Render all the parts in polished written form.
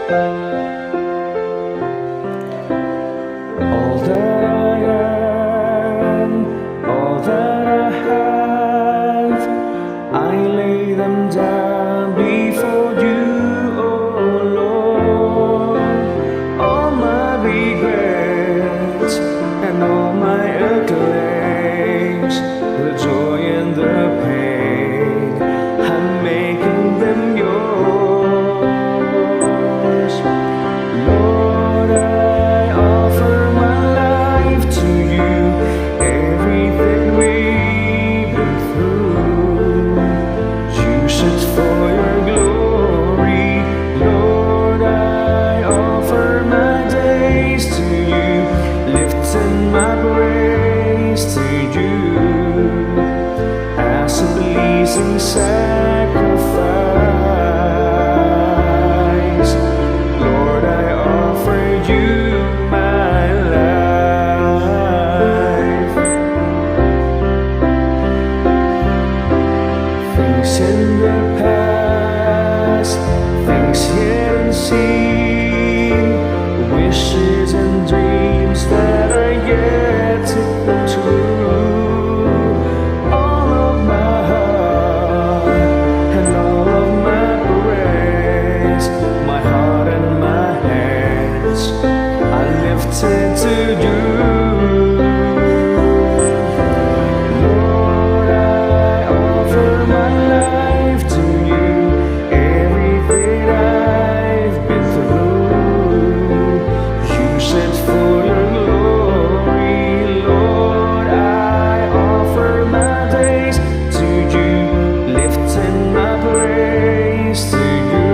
All that I am, all that I have, I lay them down before you, oh Lord. All my regrets and all my acclaims, the joy and the pain, I'm making them yours. Lord, I offer my life to you, everything we've been through. Use it for your glory. Lord, I offer my days to you, lifting my praise to you as a pleasing sacrifice. Lord, I offer you my life. Things in the past, things yet unseen, wishes and dreams that are yet to come true. All of my heart and all of my praise, my heart and my hands, I lift it to you. Lord, I offer my life to you, everything I've been through. Use it for your glory. Lord, I offer my days to you, lifting my praise to you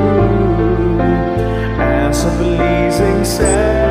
as a pleasing sacrifice.